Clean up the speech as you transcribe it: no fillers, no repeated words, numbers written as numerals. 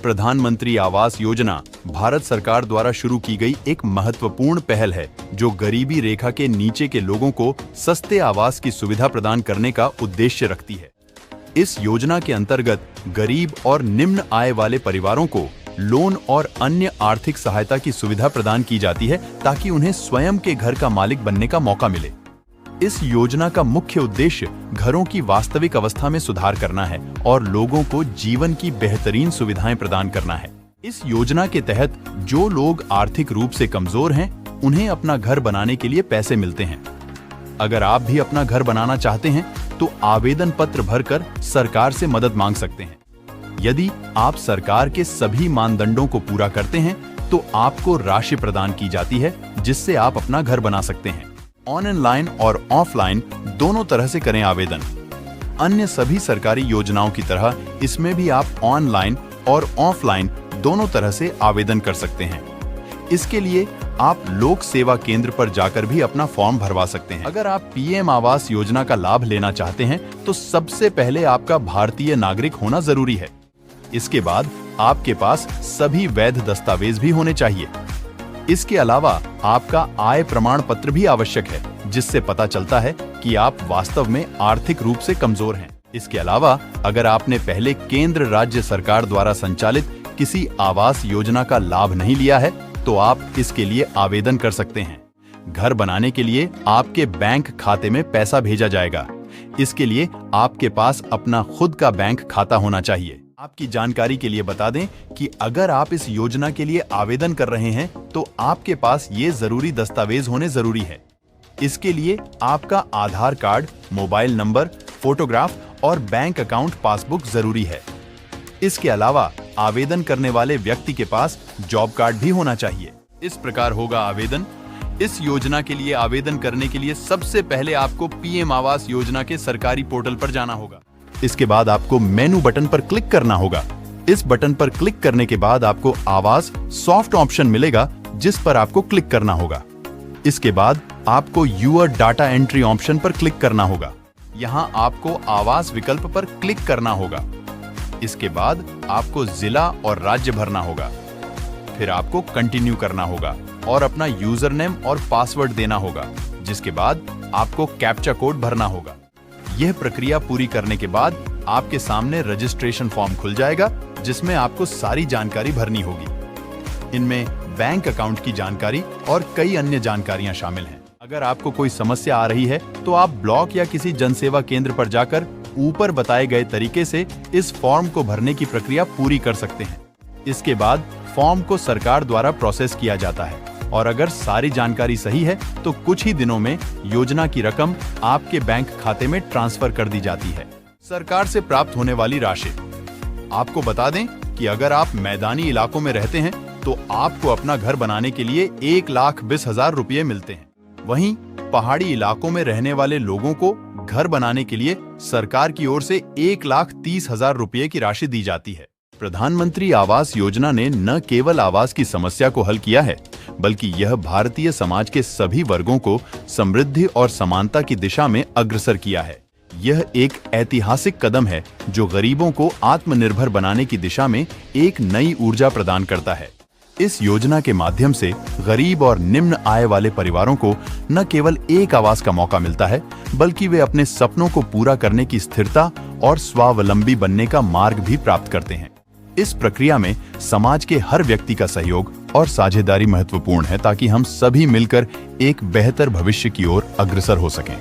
प्रधानमंत्री आवास योजना भारत सरकार द्वारा शुरू की गई एक महत्वपूर्ण पहल है जो गरीबी रेखा के नीचे के लोगों को सस्ते आवास की सुविधा प्रदान करने का उद्देश्य रखती है। इस योजना के अंतर्गत गरीब और निम्न आय वाले परिवारों को लोन और अन्य आर्थिक सहायता की सुविधा प्रदान की जाती है ताकि उन्हें स्वयं के घर का मालिक बनने का मौका मिले। इस योजना का मुख्य उद्देश्य घरों की वास्तविक अवस्था में सुधार करना है और लोगों को जीवन की बेहतरीन सुविधाएं प्रदान करना है। इस योजना के तहत जो लोग आर्थिक रूप से कमजोर हैं, उन्हें अपना घर बनाने के लिए पैसे मिलते हैं। अगर आप भी अपना घर बनाना चाहते हैं तो आवेदन पत्र भरकर सरकार से मदद मांग सकते हैं। यदि आप सरकार के सभी मानदंडों को पूरा करते हैं तो आपको राशि प्रदान की जाती है जिससे आप अपना घर बना सकते हैं। ऑनलाइन और ऑफलाइन दोनों तरह से करें आवेदन। अन्य सभी सरकारी योजनाओं की तरह इसमें भी आप ऑनलाइन और ऑफलाइन दोनों तरह से आवेदन कर सकते हैं। इसके लिए आप लोक सेवा केंद्र पर जाकर भी अपना फॉर्म भरवा सकते हैं। अगर आप पीएम आवास योजना का लाभ लेना चाहते हैं तो सबसे पहले आपका भारतीय नागरिक होना जरूरी है। इसके बाद आपके पास सभी वैध दस्तावेज भी होने चाहिए। इसके अलावा आपका आय प्रमाण पत्र भी आवश्यक है जिससे पता चलता है कि आप वास्तव में आर्थिक रूप से कमजोर हैं। इसके अलावा अगर आपने पहले केंद्र राज्य सरकार द्वारा संचालित किसी आवास योजना का लाभ नहीं लिया है तो आप इसके लिए आवेदन कर सकते हैं। घर बनाने के लिए आपके बैंक खाते में पैसा भेजा जाएगा। इसके लिए आपके पास अपना खुद का बैंक खाता होना चाहिए। आपकी जानकारी के लिए बता दें कि अगर आप इस योजना के लिए आवेदन कर रहे हैं तो आपके पास ये जरूरी दस्तावेज होने जरूरी है। इसके लिए आपका आधार कार्ड, मोबाइल नंबर, फोटोग्राफ और बैंक अकाउंट पासबुक जरूरी है। इसके अलावा आवेदन करने वाले व्यक्ति के पास जॉब कार्ड भी होना चाहिए। इस प्रकार होगा आवेदन। इस योजना के लिए आवेदन करने के लिए सबसे पहले आपको पीएम आवास योजना के सरकारी पोर्टल पर जाना होगा। इसके बाद आपको मेनू बटन पर क्लिक करना होगा। इस बटन पर क्लिक करने के बाद आपको आवास सॉफ्ट ऑप्शन मिलेगा जिस पर आपको क्लिक करना होगा। इसके बाद आपको यूर डाटा एंट्री ऑप्शन पर क्लिक करना होगा। यहाँ आपको आवास विकल्प पर क्लिक करना होगा। इसके बाद आपको जिला और राज्य भरना होगा। फिर आपको कंटिन्यू करना होगा और अपना यूजर नेम और पासवर्ड देना होगा, जिसके बाद आपको कैप्चा कोड भरना होगा। यह प्रक्रिया पूरी करने के बाद आपके सामने रजिस्ट्रेशन फॉर्म खुल जाएगा जिसमें आपको सारी जानकारी भरनी होगी। इनमें बैंक अकाउंट की जानकारी और कई अन्य जानकारियां शामिल हैं। अगर आपको कोई समस्या आ रही है तो आप ब्लॉक या किसी जनसेवा केंद्र पर जाकर ऊपर बताए गए तरीके से इस फॉर्म को भरने की प्रक्रिया पूरी कर सकते हैं। इसके बाद फॉर्म को सरकार द्वारा प्रोसेस किया जाता है और अगर सारी जानकारी सही है तो कुछ ही दिनों में योजना की रकम आपके बैंक खाते में ट्रांसफर कर दी जाती है। सरकार से प्राप्त होने वाली राशि। आपको बता दें कि अगर आप मैदानी इलाकों में रहते हैं तो आपको अपना घर बनाने के लिए 1,20,000 रुपये मिलते हैं। वहीं पहाड़ी इलाकों में रहने वाले लोगों को घर बनाने के लिए सरकार की ओर से 1,30,000 रुपये की राशि दी जाती है। प्रधानमंत्री आवास योजना ने न केवल आवास की समस्या को हल किया है, बल्कि यह भारतीय समाज के सभी वर्गों को समृद्धि और समानता की दिशा में अग्रसर किया है। यह एक ऐतिहासिक कदम है जो गरीबों को आत्मनिर्भर बनाने की दिशा में एक नई ऊर्जा प्रदान करता है। इस योजना के माध्यम से गरीब और निम्न आय वाले परिवारों को न केवल एक आवास का मौका मिलता है, बल्कि वे अपने सपनों को पूरा करने की स्थिरता और स्वावलंबी बनने का मार्ग भी प्राप्त करते हैं। इस प्रक्रिया में समाज के हर व्यक्ति का सहयोग और साझेदारी महत्वपूर्ण है ताकि हम सभी मिलकर एक बेहतर भविष्य की ओर अग्रसर हो सकें।